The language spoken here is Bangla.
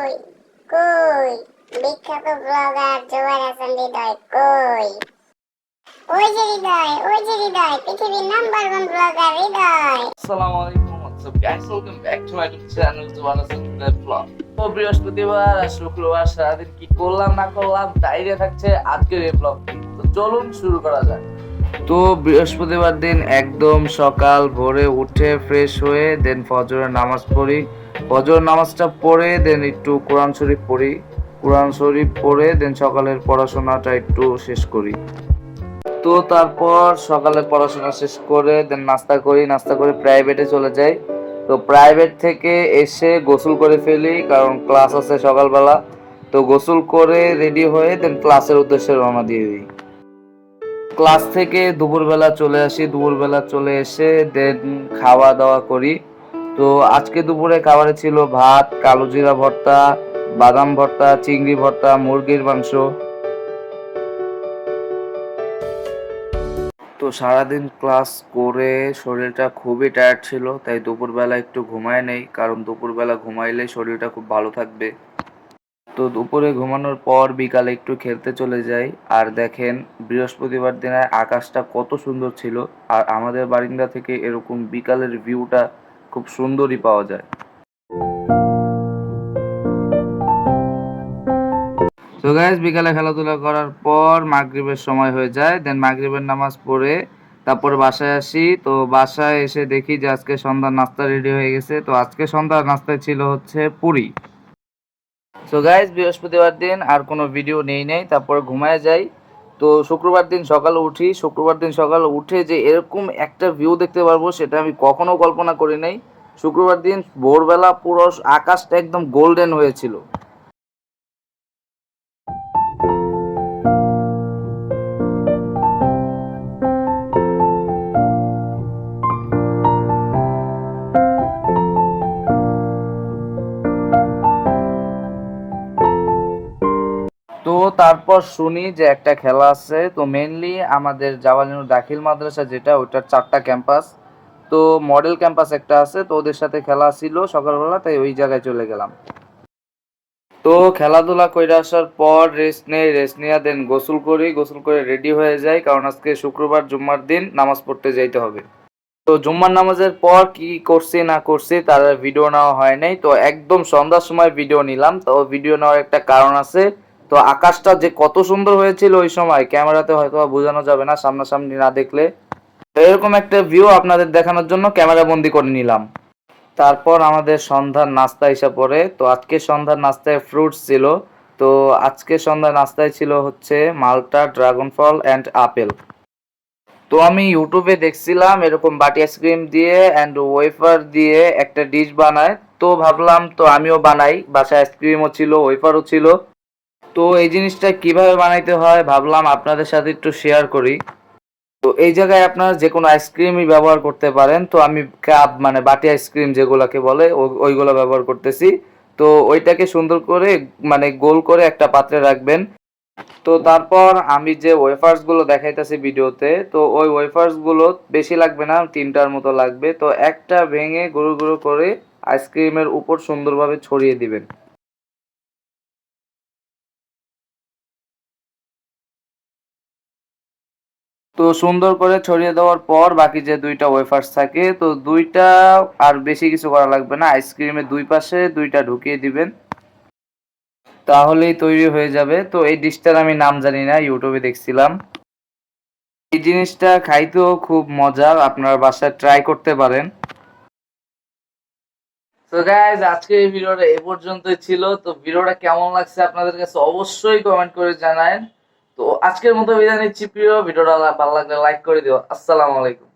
কই কই বিখ্যাত ব্লগার জোবাইর হাসান হৃদয় কই? ওই যে হৃদয় পৃথিবীর নাম্বার 1 ব্লগার হৃদয়। আসসালামু আলাইকুম, what's up guys, welcome back to my YouTube channel Zobair Hasan Hridoy blog. তো বৃহস্পতিবার আর শুক্রবার সারাদিন কি করলাম না করলাম তাই নিয়ে থাকছে আজকের এই ব্লগটি। তো চলুন শুরু করা যাক। তো বৃহস্পতিবার দিন একদম সকাল ভোরে উঠে ফ্রেশ হয়ে দেন ফজরের নামাজ পড়ি। ফজর নামাজটা পড়ে দেন একটু কোরআন শরীফ পড়ি। কোরআন শরীফ পড়ে দেন সকালের পড়াশোনাটা একটু শেষ করি। তো তারপর সকালে পড়াশোনা শেষ করে দেন নাস্তা করি, নাস্তা করে প্রাইভেটে চলে যাই। তো প্রাইভেট থেকে এসে গোসল করে ফেলি, কারণ ক্লাস আছে সকালবেলা। তো গোসল করে রেডি হয়ে দেন ক্লাসের উদ্দেশ্যে রওনা দিয়ে দিই। ক্লাস থেকে দুপুরবেলা চলে আসি, দুপুরবেলা চলে এসে দেন খাওয়া দাওয়া করি। তো আজকে দুপুরে খাবারে ছিল ভাত, কালো জিরা ভর্তা, বাদাম ভর্তা, চিংড়ি ভর্তা, মুরগির মাংস। তো সারাদিন ক্লাস করে শরীরটা খুবই টায়ার্ড ছিল, তাই দুপুরবেলা একটু ঘুমায় নেই, কারণ দুপুরবেলা ঘুমাইলে শরীরটা খুব ভালো থাকবে। তো দুপুরে ঘুমানোর পর বিকালে একটু খেলতে চলে যাই। আর দেখেন বৃহস্পতিবার দিনের আকাশটা কত সুন্দর ছিল, আর আমাদের বারিন্দা থেকে এরকম বিকালের ভিউটা খুব সুন্দরই পাওয়া যায়। তো গাইস, বিকালে খেলাধুলা করার পর মাগরিবের সময় হয়ে যায়, দেন মাগরিবের নামাজ পড়ে তারপর বাসায় আসি। তো বাসায় এসে দেখি যে আজকে সন্ধ্যার নাস্তা রেডি হয়ে গেছে। তো আজকে সন্ধ্যার নাস্তায় ছিল হচ্ছে পুরি। তো গাইস, বৃহস্পতিবার দিন আর কোনো ভিডিও নেই, তারপর ঘুমায় যাই। তো শুক্রবার দিন সকালে উঠি, শুক্রবার দিন সকালে উঠে যে এরকম একটা ভিউ দেখতে পারবো সেটা আমি কখনো কল্পনা করি নাই। শুক্রবার দিন ভোরবেলা পুরো আকাশটা একদম গোল্ডেন হয়েছিল। তো তারপর শুনি যে একটা খেলা আছে। তো মেনলি আমাদের জাওয়ালিনুর দাখিল মাদ্রাসা যেটা, ওইটার 4টা ক্যাম্পাস। তো মডেল ক্যাম্পাস একটা আছে, তো ওদের সাথে খেলা ছিল সকালবেলা, তাই ওই জায়গায় চলে গেলাম। তো খেলাধুলা করে আসার পর রেস্ট নেই, রেস্ট নিয়ে দেন গোসল করি, গোসল করে রেডি হয়ে যাই, কারণ আজকে শুক্রবার জুম্মার দিন নামাজ পড়তে যাইতে হবে। তো জুম্মার নামাজের পর কি করছি না করছি তার ভিডিও নেওয়া হয় নাই। তো একদম সন্ধ্যার সময় ভিডিও নিলাম। তো ভিডিও নেওয়ার একটা কারণ আছে। তো আকাশটা যে কত সুন্দর হয়েছিল ওই সময় ক্যামেরাতে হয়তো বোঝানো যাবে না সামনাসামনি না দেখলে। তো এরকম একটা ভিউ আপনাদের দেখানোর জন্য ক্যামেরা বন্দি করে নিলাম। তারপর আমাদের সন্ধ্যার নাস্তা এসে পড়ে। তো আজকে সন্ধ্যার নাস্তায় ফ্রুটস ছিল। তো আজকে সন্ধ্যার নাস্তায় ছিল হচ্ছে মালটা, ড্রাগন ফল অ্যান্ড আপেল। তো আমি ইউটিউবে দেখছিলাম এরকম বাটি আইসক্রিম দিয়ে অ্যান্ড ওয়েফার দিয়ে একটা ডিশ বানায়। তো ভাবলাম তো আমিও বানাই, বাসায় আইসক্রিমও ছিল, ওয়েফারও ছিল। তো এই জিনিসটা কিভাবে বানাইতে হয় ভাবলাম আপনাদের সাথে একটু শেয়ার করি। তো এই জায়গায় আপনারা যে কোনো আইসক্রিমই ব্যবহার করতে পারেন। তো আমি কাপ মানে বাটি আইসক্রিম যেগুলোকে বলে ওইগুলো ব্যবহার করতেছি। তো ওইটাকে সুন্দর করে মানে গোল করে একটা পাত্রে রাখবেন। তো তারপর আমি যে ওয়েফার্স গুলো দেখাইতেছি ভিডিওতে, তো ওই ওয়েফার্স গুলো বেশি লাগবে না, 3টার মতো লাগবে। তো একটা ভেঙে গুঁড়ো গুঁড়ো করে আইসক্রিমের উপর সুন্দরভাবে ছড়িয়ে দিবেন। তো সুন্দর করে ছড়িয়ে দেওয়ার পর বাকি যে 2টা ওয়েফার্স থাকে, তো 2টা আর বেশি কিছু করা লাগবে না, আইসক্রিমের 2 পাশে 2টা ঢুকিয়ে দিবেন, তাহলেই তৈরি হয়ে যাবে। তো এই ডিশটার আমি নাম জানি না, ইউটিউবে দেখছিলাম। এই জিনিসটা খাইতেও খুব মজার, আপনার বাসায় ট্রাই করতে পারেন। তো গাইজ, আজকে এই ভিডিওটা এ পর্যন্তই ছিল। তো ভিডিওটা কেমন লাগছে আপনাদের কাছে অবশ্যই কমেন্ট করে জানান। তো আজকের মতো বিদায় নিচ্ছি প্রিয়, ভিডিওটা ভালো লাগলে লাইক করে দিও। আসসালামু আলাইকুম।